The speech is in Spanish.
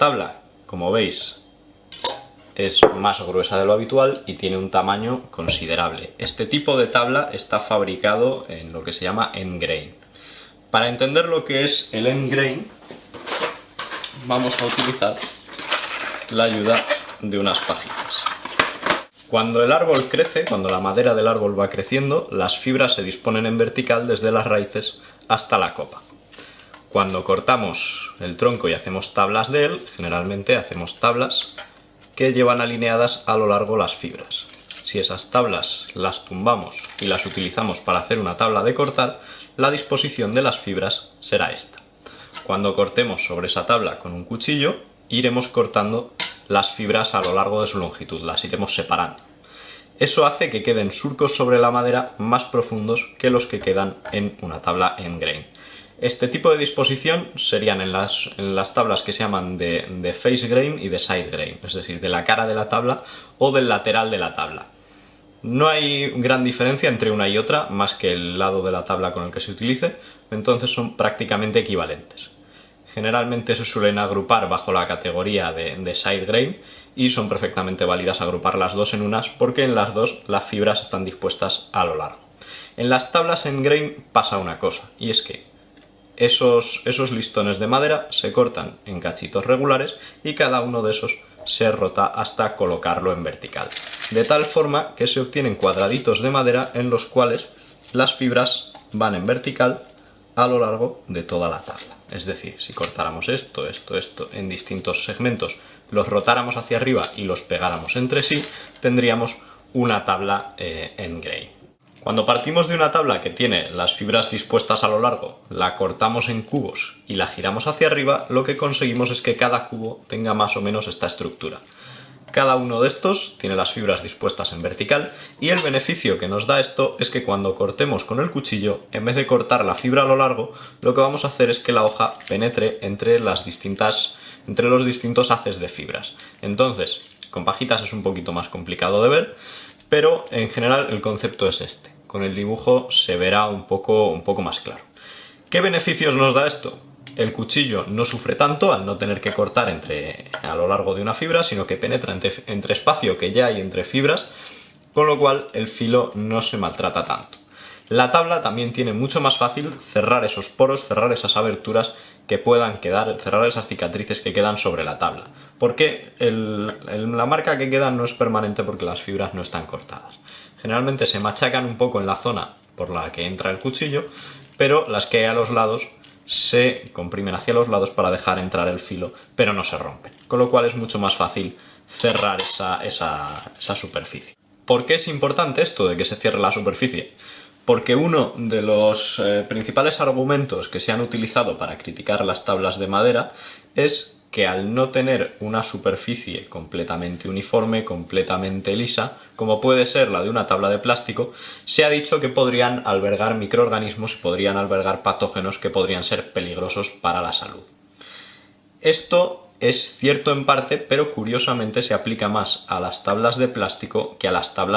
tabla, como veis, es más gruesa de lo habitual y tiene un tamaño considerable. Este tipo de tabla está fabricado en lo que se llama end grain. Para entender lo que es el end grain, vamos a utilizar la ayuda de unas páginas. Cuando el árbol crece, cuando la madera del árbol va creciendo, las fibras se disponen en vertical desde las raíces hasta la copa. Cuando cortamos el tronco y hacemos tablas de él, generalmente hacemos tablas que llevan alineadas a lo largo las fibras. Si esas tablas las tumbamos y las utilizamos para hacer una tabla de cortar, la disposición de las fibras será esta. Cuando cortemos sobre esa tabla con un cuchillo, iremos cortando las fibras a lo largo de su longitud, las iremos separando. Eso hace que queden surcos sobre la madera más profundos que los que quedan en una tabla end grain. Este tipo de disposición serían en las tablas que se llaman de face grain y de side grain, es decir, de la cara de la tabla o del lateral de la tabla. No hay gran diferencia entre una y otra, más que el lado de la tabla con el que se utilice, entonces son prácticamente equivalentes. Generalmente se suelen agrupar bajo la categoría de side grain y son perfectamente válidas agrupar las dos en unas porque en las dos las fibras están dispuestas a lo largo. En las tablas end grain pasa una cosa, y es que esos listones de madera se cortan en cachitos regulares y cada uno de esos se rota hasta colocarlo en vertical. De tal forma que se obtienen cuadraditos de madera en los cuales las fibras van en vertical a lo largo de toda la tabla. Es decir, si cortáramos esto en distintos segmentos, los rotáramos hacia arriba y los pegáramos entre sí, tendríamos una tabla end grain. Cuando partimos de una tabla que tiene las fibras dispuestas a lo largo, la cortamos en cubos y la giramos hacia arriba, lo que conseguimos es que cada cubo tenga más o menos esta estructura. Cada uno de estos tiene las fibras dispuestas en vertical y el beneficio que nos da esto es que cuando cortemos con el cuchillo, en vez de cortar la fibra a lo largo, lo que vamos a hacer es que la hoja penetre entre los distintos haces de fibras. Entonces, con pajitas es un poquito más complicado de ver, pero en general el concepto es este. Con el dibujo se verá un poco más claro. ¿Qué beneficios nos da esto? El cuchillo no sufre tanto al no tener que cortar a lo largo de una fibra, sino que penetra entre espacio que ya hay entre fibras, con lo cual el filo no se maltrata tanto. La tabla también tiene mucho más fácil cerrar esos poros, cerrar esas aberturas que puedan quedar, cerrar esas cicatrices que quedan sobre la tabla, porque la marca que queda no es permanente porque las fibras no están cortadas. Generalmente se machacan un poco en la zona por la que entra el cuchillo, pero las que hay a los lados se comprimen hacia los lados para dejar entrar el filo, pero no se rompen, con lo cual es mucho más fácil cerrar esa superficie. ¿Por qué es importante esto de que se cierre la superficie? Porque uno de los principales argumentos que se han utilizado para criticar las tablas de madera es que al no tener una superficie completamente uniforme, completamente lisa, como puede ser la de una tabla de plástico, se ha dicho que podrían albergar microorganismos y podrían albergar patógenos que podrían ser peligrosos para la salud. Esto es cierto en parte, pero curiosamente se aplica más a las tablas de plástico que a las tablas